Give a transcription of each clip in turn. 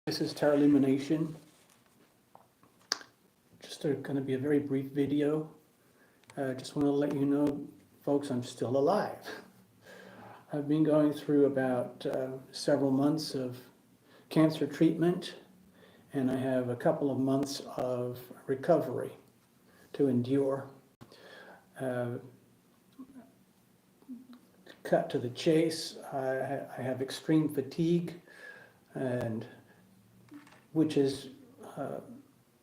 This is Terra Illumination. Just going to be a very brief video. Just want to let you know, folks, I'm still alive. I've been going through about several months of cancer treatment, and I have a couple of months of recovery to endure. Cut to the chase, I have extreme fatigue, and which is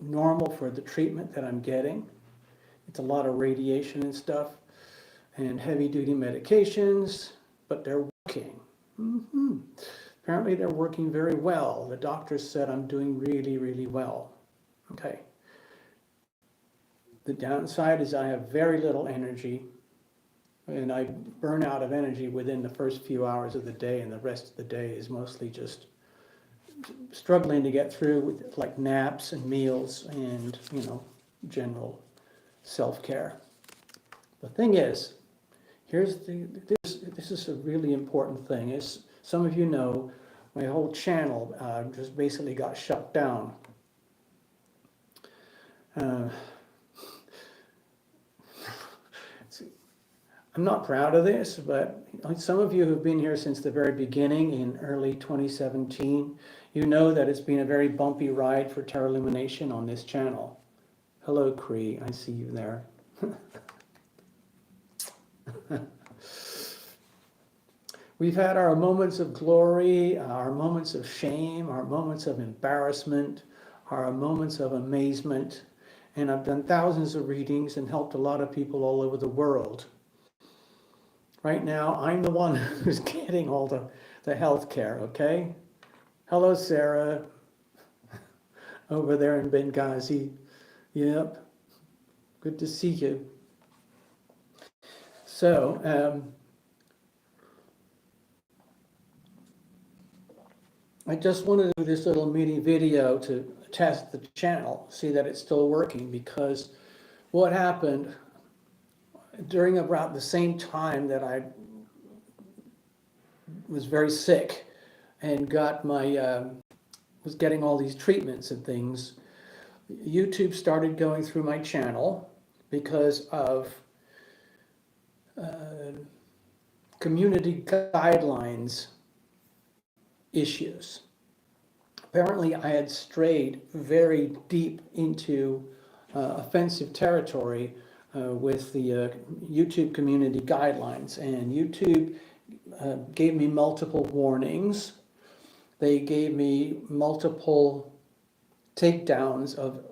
normal for the treatment that I'm getting. It's a lot of radiation and stuff and heavy-duty medications, but they're working. Apparently they're working very well. The doctor said I'm doing really, really well. Okay. The downside is I have very little energy, and I burn out of energy within the first few hours of the day, and the rest of the day is mostly just struggling to get through with like naps and meals and, general self-care. The thing is, this is a really important thing. As some of you know, my whole channel just basically got shut down. I'm not proud of this, but some of you who've been here since the very beginning in early 2017, you know that it's been a very bumpy ride for Terra Illumination on this channel. Hello, Cree, I see you there. We've had our moments of glory, our moments of shame, our moments of embarrassment, our moments of amazement, and I've done thousands of readings and helped a lot of people all over the world. Right now, I'm the one who's getting all the health care, okay? Hello, Sarah, over there in Benghazi. Yep, good to see you. So, I just wanted to do this little mini video to test the channel, see that it's still working, because what happened during about the same time that I was very sick and got my was getting all these treatments and things, YouTube started going through my channel because of community guidelines issues. Apparently I had strayed very deep into offensive territory with the YouTube community guidelines, and YouTube gave me multiple warnings. They gave me multiple takedowns of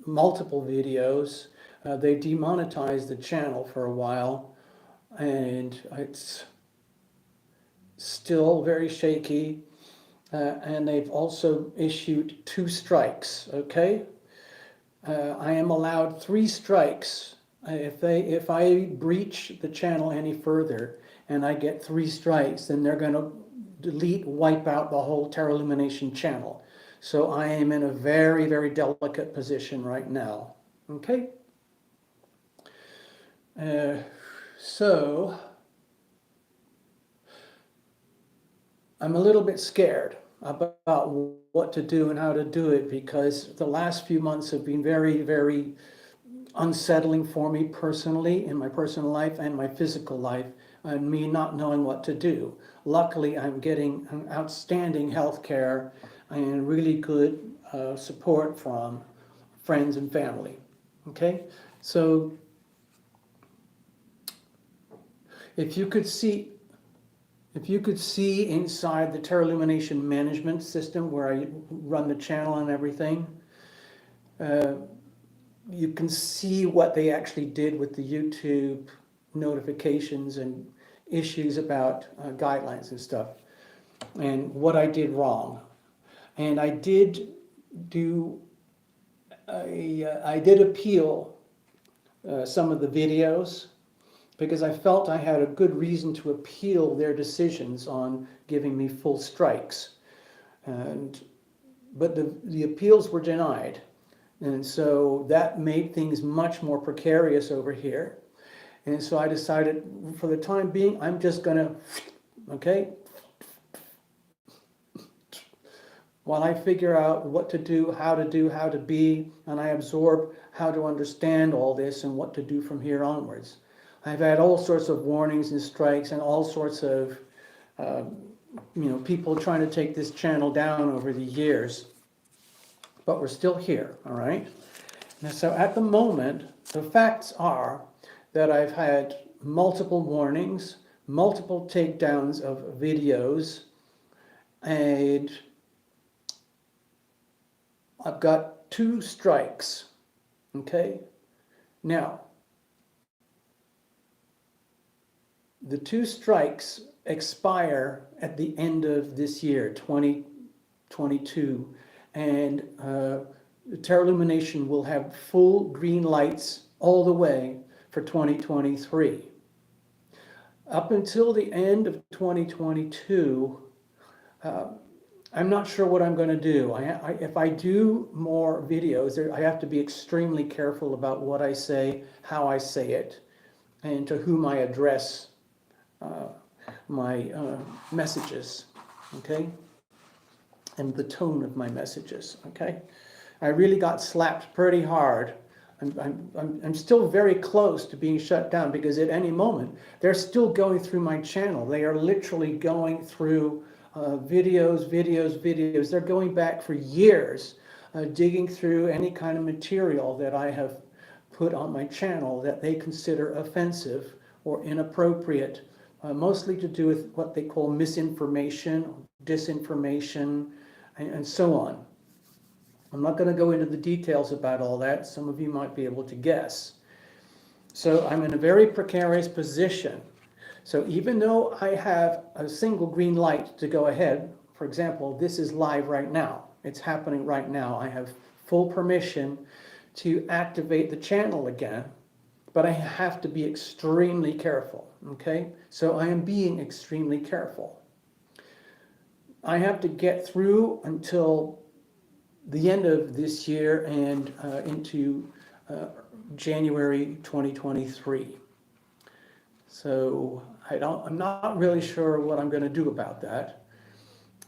multiple videos. They demonetized the channel for a while, and it's still very shaky. And they've also issued 2 strikes, okay? I am allowed 3 strikes. If I breach the channel any further and I get 3 strikes, then they're going to wipe out the whole Terra Illumination channel. So I am in a very, very delicate position right now, okay? So I'm a little bit scared about what to do and how to do it, because the last few months have been very, very unsettling for me personally, in my personal life and my physical life, and me not knowing what to do. Luckily, I'm getting outstanding health care and really good support from friends and family. Okay, so if you could see inside the Terra Illumination management system where I run the channel and everything, you can see what they actually did with the YouTube notifications and issues about guidelines and stuff, and what I did wrong. And I did appeal some of the videos, because I felt I had a good reason to appeal their decisions on giving me full strikes. But the appeals were denied. And so that made things much more precarious over here. And so I decided, for the time being, I'm just going to, okay, while I figure out what to do, how to be, and I absorb how to understand all this and what to do from here onwards. I've had all sorts of warnings and strikes and all sorts of people trying to take this channel down over the years, but we're still here, all right? And so at the moment, the facts are that I've had multiple warnings, multiple takedowns of videos, and I've got 2 strikes, okay? Now, the 2 strikes expire at the end of this year, 2022, and Terra Illumination will have full green lights all the way for 2023. Up until the end of 2022, I'm not sure what I'm going to do. If I do more videos, I have to be extremely careful about what I say, how I say it, and to whom I address my messages, okay? And the tone of my messages, okay? I really got slapped pretty hard. I'm still very close to being shut down because at any moment, they're still going through my channel. They are literally going through videos. They're going back for years, digging through any kind of material that I have put on my channel that they consider offensive or inappropriate, mostly to do with what they call misinformation, disinformation, and so on. I'm not going to go into the details about all that. Some of you might be able to guess. So I'm in a very precarious position. So even though I have a single green light to go ahead, for example, this is live right now. It's happening right now. I have full permission to activate the channel again, but I have to be extremely careful, okay? So I am being extremely careful. I have to get through until the end of this year and into January 2023. So I'm not really sure what I'm going to do about that.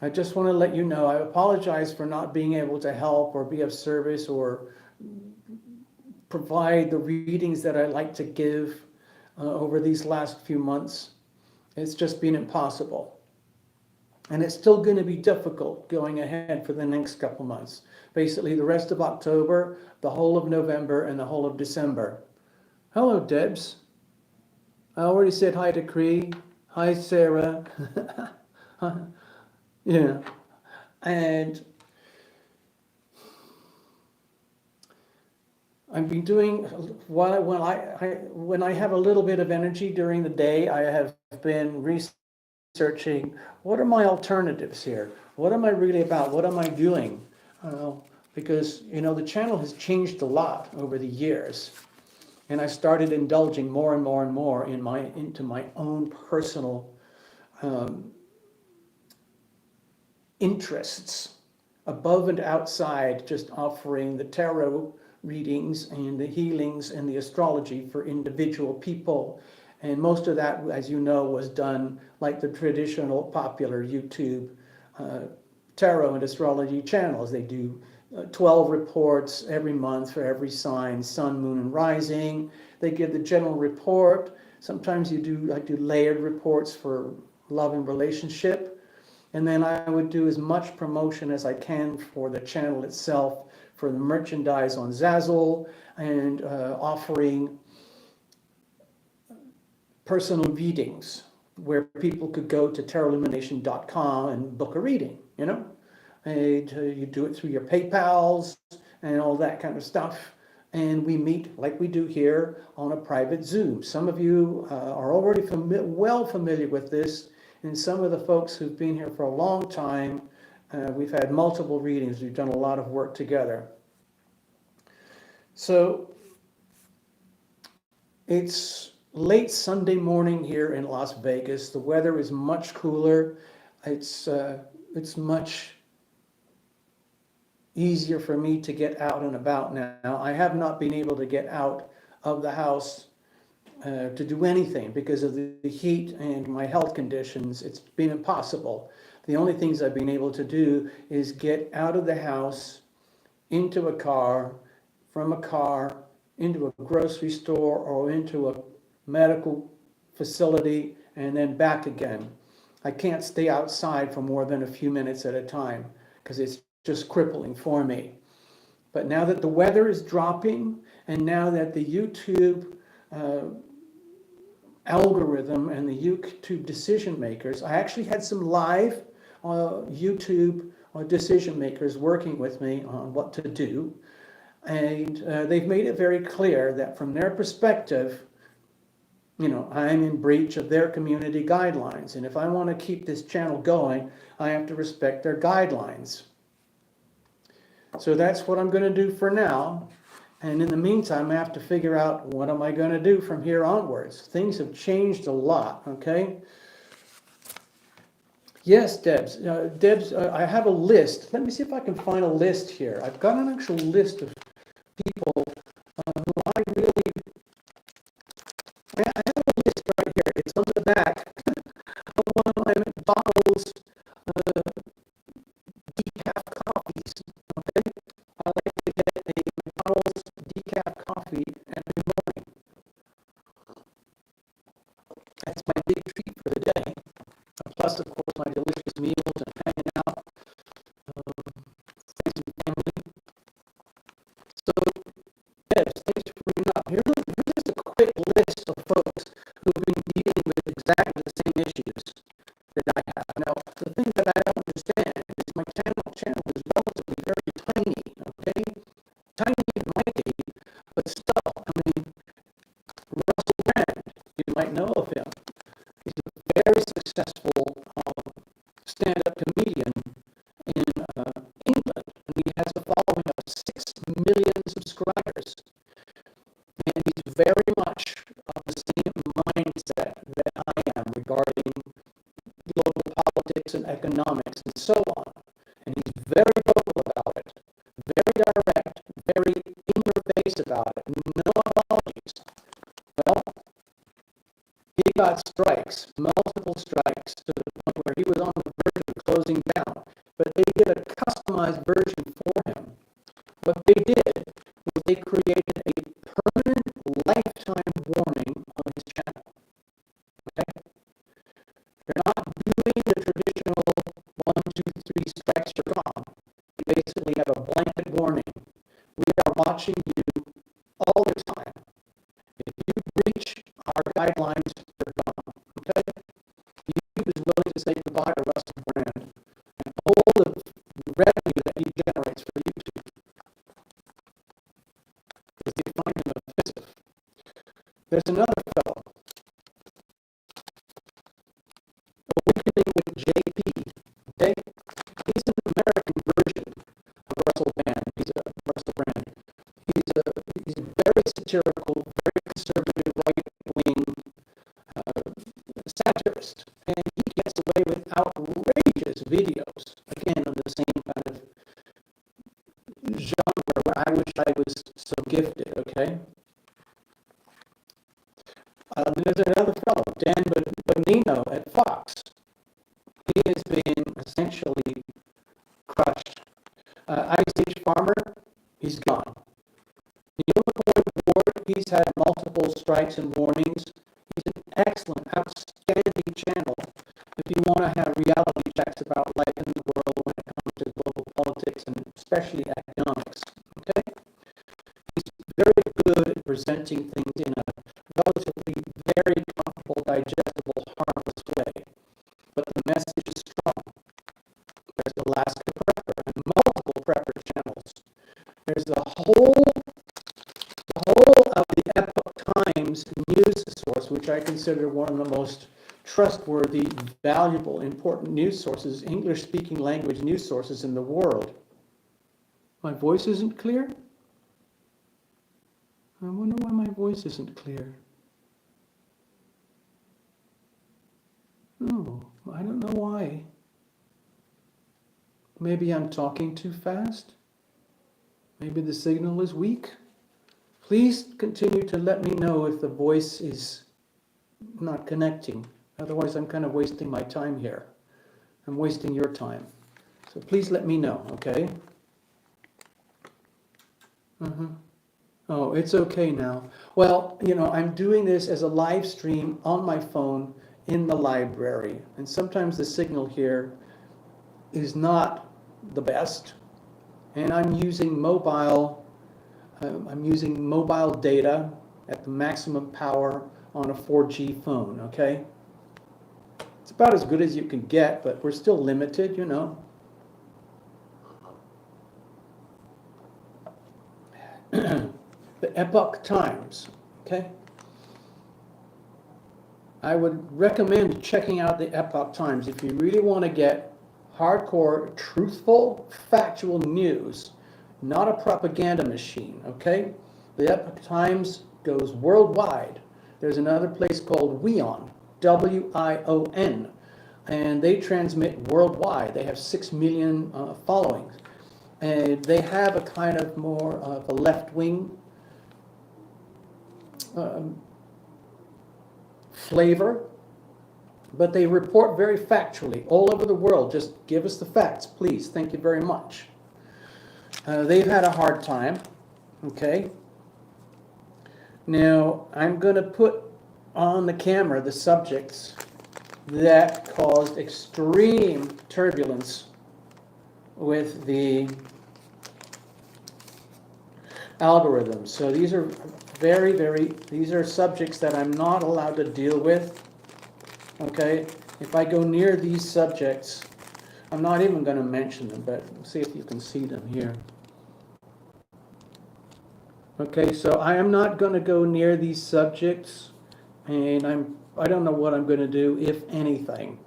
I just want to let you know, I apologize for not being able to help or be of service or provide the readings that I like to give over these last few months. It's just been impossible. And it's still going to be difficult going ahead for the next couple months. Basically, the rest of October, the whole of November, and the whole of December. Hello, Debs. I already said hi to Cree. Hi, Sarah. Yeah. And I've been doing, when I have a little bit of energy during the day, I have been researching what are my alternatives here? What am I really about? What am I doing? Because the channel has changed a lot over the years, and I started indulging more and more and more into my own personal interests, above and outside just offering the tarot readings and the healings and the astrology for individual people. And most of that, as you know, was done like the traditional popular YouTube tarot and astrology channels. They do 12 reports every month for every sign, sun, moon, and rising. They give the general report. Sometimes I do layered reports for love and relationship. And then I would do as much promotion as I can for the channel itself, for the merchandise on Zazzle, and offering personal readings where people could go to tarotillumination.com and book a reading, And you do it through your PayPals and all that kind of stuff. And we meet like we do here on a private Zoom. Some of you are already well familiar with this. And some of the folks who've been here for a long time, we've had multiple readings. We've done a lot of work together. So it's late Sunday morning here in Las Vegas. The weather is much cooler. It's much easier for me to get out and about now. I have not been able to get out of the house to do anything because of the heat and my health conditions. It's been impossible. The only things I've been able to do is get out of the house, into a car, from a car, into a grocery store or into a medical facility, and then back again. I can't stay outside for more than a few minutes at a time because it's just crippling for me. But now that the weather is dropping, and now that the YouTube algorithm and the YouTube decision makers, I actually had some live YouTube decision makers working with me on what to do. And they've made it very clear that from their perspective, I'm in breach of their community guidelines. And if I want to keep this channel going, I have to respect their guidelines. So that's what I'm going to do for now. And in the meantime, I have to figure out what am I going to do from here onwards. Things have changed a lot, okay? Yes, Debs. I have a list. Let me see if I can find a list here. I've got an actual list of people who I really... I have a list right here. It's on the back of one of my McDonald's decaf coffees, okay? I like to get a McDonald's decaf coffee every morning. That's my big treat for the day. Plus, of course, my delicious meals and hanging out, friends and family. So, Debs, thanks for bringing up. Here's just a quick list of folks who've been dealing with exactly the same issues that I have. Now, the thing that I don't understand is my channel is relatively very tiny, okay? Tiny in my case, but still, Russell Brand, you might know of him. He's a very successful stand-up comedian in England, and he has a following of 6 million subscribers. And he's very much of the same mindset that I am regarding global politics and economics and so on. And he's very vocal about it, very direct, very in your face about it, no apologies. Well, he got strikes, multiple strikes, to the point where he was on the verge of closing down. But they did a customized version for him. What they did was they created a permanent lifetime warning on his channel. Okay? They're not doing the traditional 1, 2, 3 strikes, you're gone. You basically have a blanket warning. We are watching you all the time. If you breach our guidelines, you're gone. Okay? YouTube is willing to say goodbye to Russell Brand and all the revenue that he generates for YouTube, because they find him offensive. There's another fellow, Awakening with JP. Okay? He's an American version of Russell Brand. He's very satirical, very conservative, right-wing satirist, and he gets away with outrageous videos. Again, of the same kind of genre where I wish I was so gifted. Okay. There's another fellow, Dan Bonino at Fox. He has been essentially crushed. Ice Age Farmer, he's gone. The Unicorn Board, he's had multiple strikes and warnings. He's an excellent, outstanding channel if you want to have reality checks about life in the world when it comes to global politics and especially economics. Okay? He's very good at presenting things in a relatively very comfortable, digestible, harmless way. But the message is strong. There's Alaska Prepper and multiple prepper channels. There's the whole of the Epoch Times news source, which I consider one of the most trustworthy, valuable, important news sources, English-speaking language news sources in the world. My voice isn't clear? I wonder why my voice isn't clear. Oh, I don't know why. Maybe I'm talking too fast? Maybe the signal is weak? Please continue to let me know if the voice is not connecting. Otherwise, I'm kind of wasting my time here. I'm wasting your time. So please let me know, okay? Oh, it's okay now. Well, I'm doing this as a live stream on my phone in the library. And sometimes the signal here is not the best. And I'm using mobile data at the maximum power on a 4G phone, okay? It's about as good as you can get, but we're still limited, The Epoch Times, okay? I would recommend checking out the Epoch Times if you really want to get hardcore, truthful, factual news, not a propaganda machine, okay? The Epoch Times goes worldwide. There's another place called WION, WION, and they transmit worldwide. They have 6 million followings. And they have a kind of more of a left-wing flavor, but they report very factually all over the world. Just give us the facts, please. Thank you very much. They've had a hard time, okay? Now, I'm going to put on the camera the subjects that caused extreme turbulence with the algorithms. So these are these are subjects that I'm not allowed to deal with, okay? If I go near these subjects, I'm not even going to mention them, but see if you can see them here. Okay, so I am not going to go near these subjects, and I don't know what I'm going to do, if anything,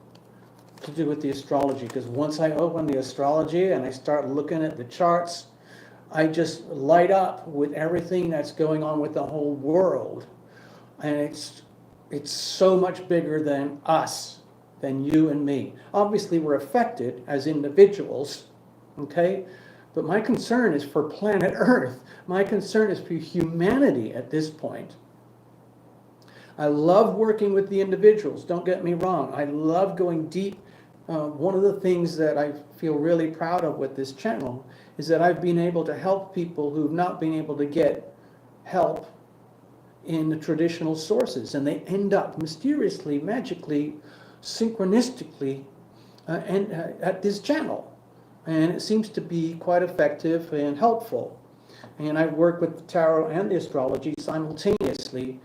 to do with the astrology, because once I open the astrology and I start looking at the charts, I just light up with everything that's going on with the whole world. And it's so much bigger than us, than you and me. Obviously, we're affected as individuals, okay? But my concern is for planet Earth. My concern is for humanity at this point. I love working with the individuals, don't get me wrong. I love going deep. One of the things that I feel really proud of with this channel is that I've been able to help people who've not been able to get help in the traditional sources, and they end up mysteriously, magically, synchronistically at this channel. And it seems to be quite effective and helpful. And I work with the tarot and the astrology simultaneously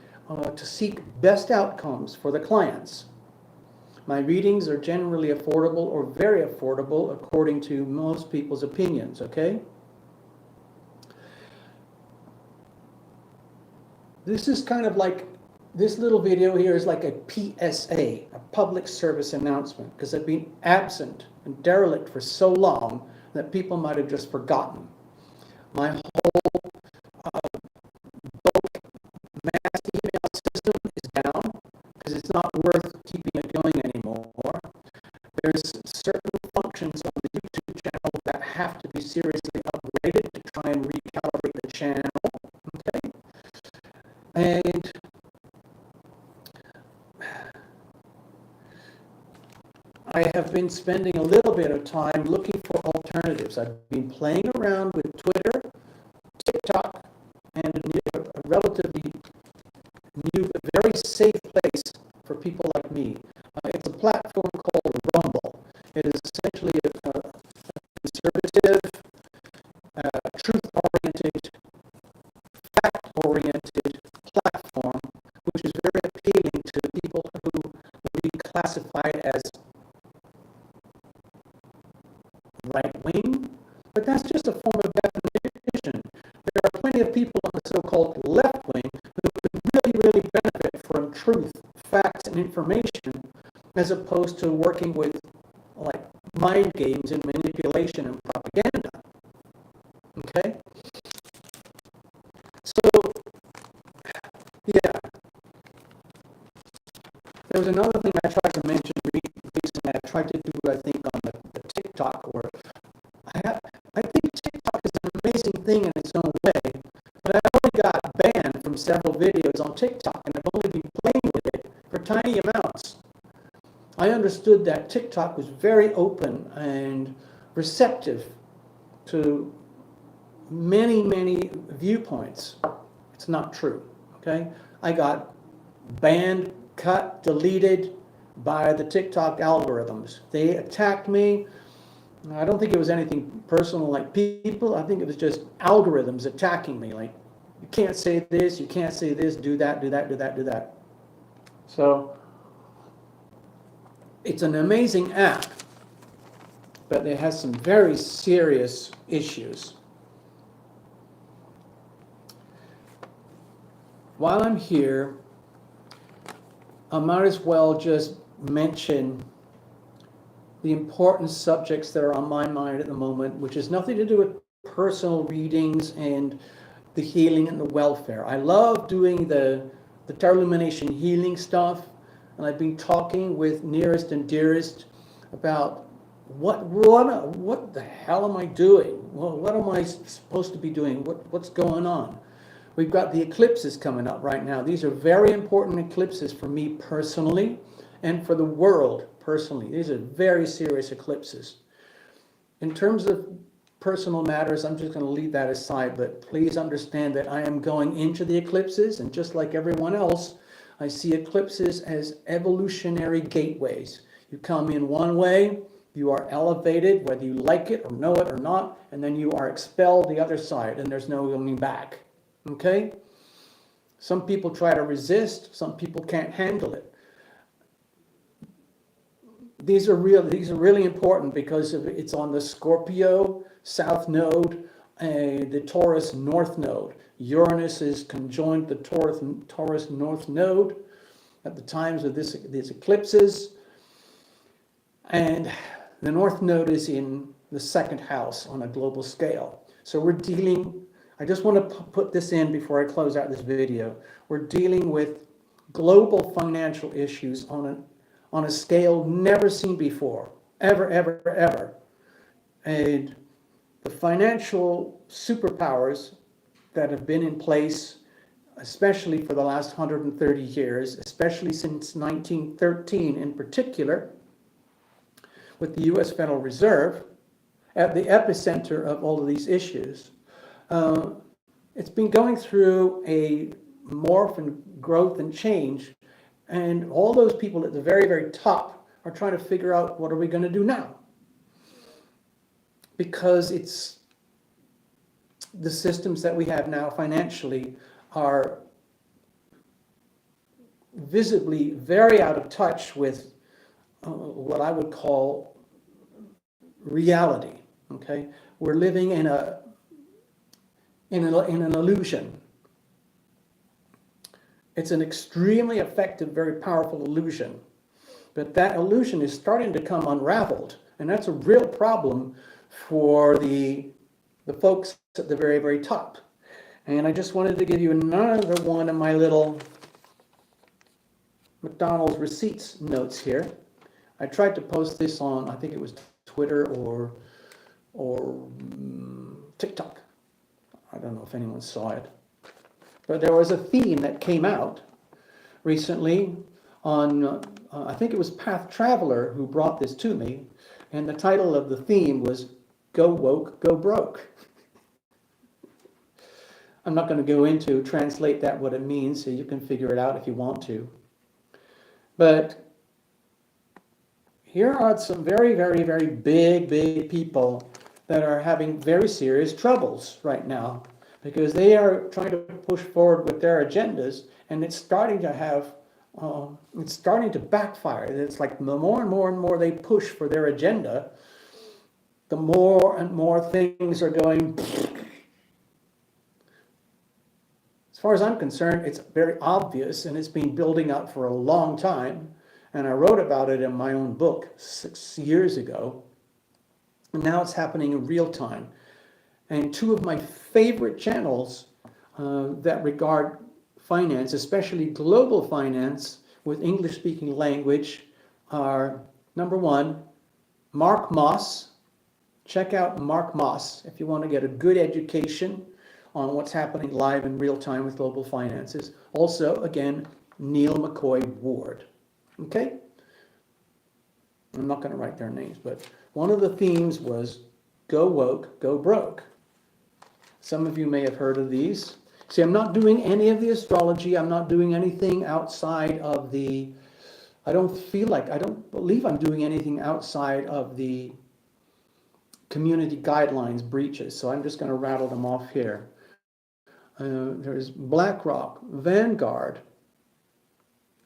to seek best outcomes for the clients. My readings are generally affordable or very affordable according to most people's opinions, okay? This is kind of like, this little video here is like a PSA, a public service announcement, because I've been absent and derelict for so long that people might have just forgotten. My whole bulk mass email system is down because it's not worth keeping it going anymore. There's certain functions on the YouTube channel that have to be seriously upgraded to try and recalibrate the channel, okay? And I have been spending a little bit of time looking for alternatives. I've been playing around with Twitter, TikTok, and a relatively new, very safe place for people like me. It's a platform called Rumble. It is essentially a conservative, truth-oriented, fact-oriented platform, which is very appealing to people who would be classified as right-wing, but that's just a form of definition. There are plenty of people on the so-called left-wing who could really benefit from truth, facts, and information, as opposed to working with like mind games and manipulation and propaganda. Okay? So, yeah. There was another thing I tried to mention recently. I tried to do, I think, on the TikTok, where I think TikTok is an amazing thing in its own way, but I already got banned from several videos on TikTok, and I've only been playing with it for tiny amounts. I understood that TikTok was very open and receptive to many, many viewpoints. It's not true, okay? I got banned, cut, deleted by the TikTok algorithms. They attacked me. I don't think it was anything personal like people. I think it was just algorithms attacking me. Like, you can't say this, you can't say this, do that, do that, do that, do that. So it's an amazing app, but it has some very serious issues. While I'm here, I might as well just mention the important subjects that are on my mind at the moment, which has nothing to do with personal readings and the healing and the welfare. I love doing the Tarot Illumination healing stuff, and I've been talking with nearest and dearest about what the hell am I doing? Well, what am I supposed to be doing? What's going on? We've got the eclipses coming up right now. These are very important eclipses for me personally and for the world personally. These are very serious eclipses. In terms of personal matters, I'm just going to leave that aside, but please understand that I am going into the eclipses, and just like everyone else, I see eclipses as evolutionary gateways. You come in one way, you are elevated, whether you like it or know it or not, and then you are expelled the other side, and there's no going back. Okay? Some people try to resist, some people can't handle it. These are really important because it's on the Scorpio South Node and the Taurus North Node. Uranus is conjoined the Taurus North Node at the times of these eclipses. And the North Node is in the second house on a global scale. So we're dealing, I just want to put this in before I close out this video. We're dealing with global financial issues on a scale never seen before, ever, ever, ever. And the financial superpowers that have been in place, especially for the last 130 years, especially since 1913 in particular, with the US Federal Reserve at the epicenter of all of these issues, it's been going through a morph and growth and change. And all those people at the very, very top are trying to figure out, what are we going to do now? Because it's the systems that we have now financially are visibly very out of touch with what I would call reality. Okay, we're living in an illusion. It's an extremely effective, very powerful illusion. But that illusion is starting to come unraveled. And that's a real problem for the folks at the very, very top. And I just wanted to give you another one of my little McDonald's receipts notes here. I tried to post this on, I think it was Twitter or TikTok. I don't know if anyone saw it. But there was a theme that came out recently on, I think it was Path Traveler who brought this to me, and the title of the theme was Go Woke, Go Broke. I'm not going to go into translate that what it means, so you can figure it out if you want to. But here are some very, very, very big people that are having very serious troubles right now, because they are trying to push forward with their agendas, and it's starting to have, it's starting to backfire. It's like the more and more and more they push for their agenda, the more and more things are going. As far as I'm concerned, it's very obvious, and it's been building up for a long time, and I wrote about it in my own book 6 years ago, and now it's happening in real time. And two of my favorite channels that regard finance, especially global finance with English-speaking language, are number one, Mark Moss. Check out Mark Moss if you want to get a good education on what's happening live in real time with global finances. Also, again, Neil McCoy Ward. Okay? I'm not going to write their names, but one of the themes was go woke, go broke. Some of you may have heard of these. See, I'm not doing any of the astrology. I'm not doing anything outside of the, I don't believe I'm doing anything outside of the community guidelines breaches. So I'm just going to rattle them off here. There's BlackRock, Vanguard,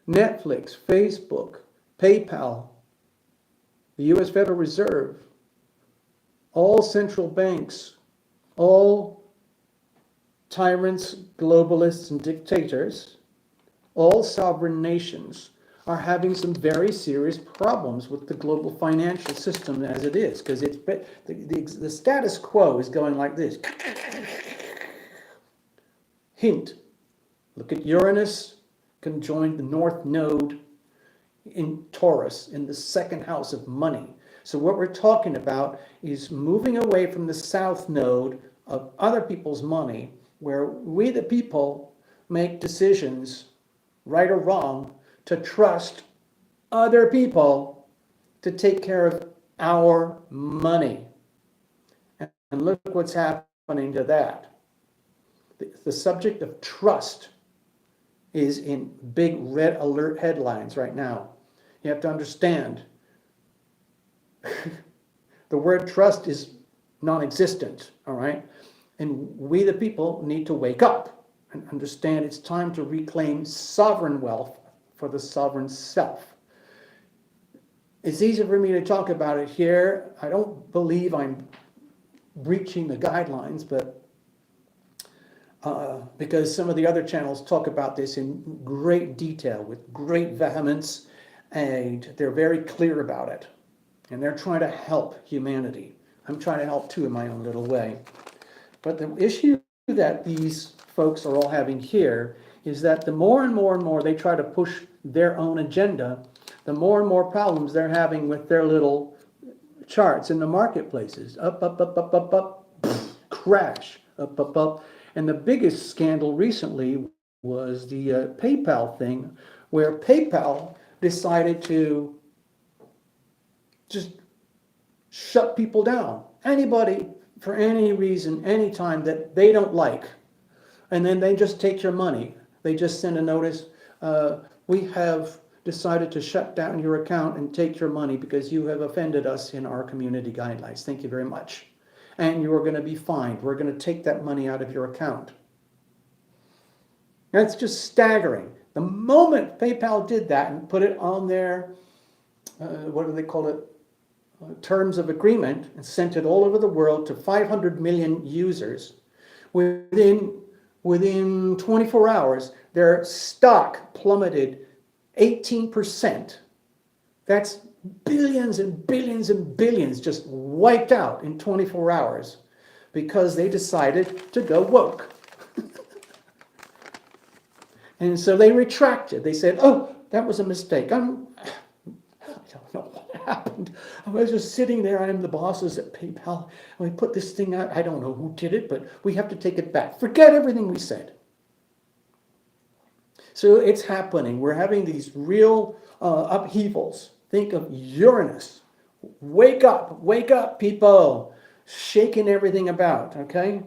Netflix, Facebook, PayPal, the US Federal Reserve, all central banks, all tyrants, globalists, and dictators, all sovereign nations are having some very serious problems with the global financial system as it is, because it's the status quo is going like this. Hint, look at Uranus conjoined the North Node in Taurus in the second house of money. So what we're talking about is moving away from the South Node of other people's money, where we the people make decisions, right or wrong, to trust other people to take care of our money. And look what's happening to that. The subject of trust is in big red alert headlines right now. You have to understand, the word trust is non-existent, all right? And we the people need to wake up and understand it's time to reclaim sovereign wealth for the sovereign self. It's easy for me to talk about it here. I don't believe I'm breaching the guidelines, but because some of the other channels talk about this in great detail with great vehemence, and they're very clear about it. And they're trying to help humanity. I'm trying to help too in my own little way. But the issue that these folks are all having here is that the more and more and more they try to push their own agenda, the more and more problems they're having with their little charts in the marketplaces. Up, up, up, up, up, up, crash, up, up, up. And the biggest scandal recently was the PayPal thing, where PayPal decided to just shut people down. Anybody, for any reason, anytime that they don't like. And then they just take your money. They just send a notice, we have decided to shut down your account and take your money because you have offended us in our community guidelines. Thank you very much. And you are going to be fined. We're going to take that money out of your account. That's just staggering. The moment PayPal did that and put it on their, what do they call it, terms of agreement, and sent it all over the world to 500 million users, within 24 hours, their stock plummeted 18%. That's billions and billions and billions just wiped out in 24 hours because they decided to go woke. And so they retracted. They said, oh, that was a mistake. I don't know what happened. I was just sitting there. I'm the bosses at PayPal. And we put this thing out. I don't know who did it, but we have to take it back. Forget everything we said. So it's happening. We're having these real upheavals. Think of Uranus. Wake up, people. Shaking everything about, okay?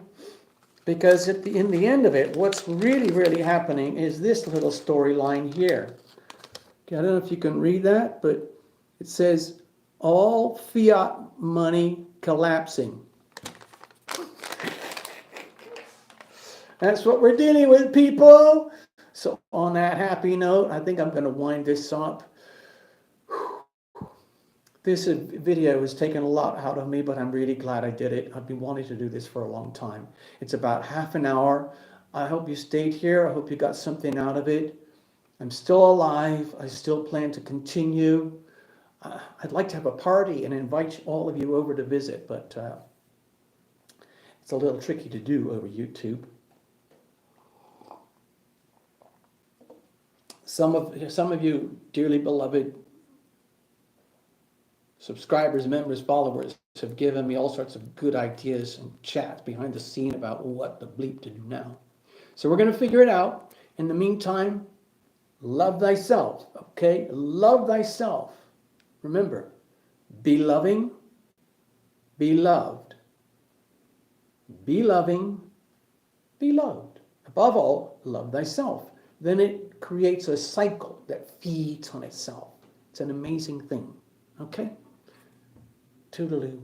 Because in the end of it, what's really, really happening is this little storyline here. Okay, I don't know if you can read that, but it says, all fiat money collapsing. That's what we're dealing with, people. So on that happy note, I think I'm going to wind this up. This video has taken a lot out of me, but I'm really glad I did it. I've been wanting to do this for a long time. It's about half an hour. I hope you stayed here. I hope you got something out of it. I'm still alive. I still plan to continue. I'd like to have a party and invite all of you over to visit, but it's a little tricky to do over YouTube. Some of you, dearly beloved subscribers, members, followers, have given me all sorts of good ideas and chats behind the scene about what the bleep to do now. So we're going to figure it out. In the meantime, love thyself, okay? Love thyself. Remember, Be loving, be loved. Be loving, be loved. Above all, love thyself. Then it creates a cycle that feeds on itself. It's an amazing thing. Okay? Toodaloo.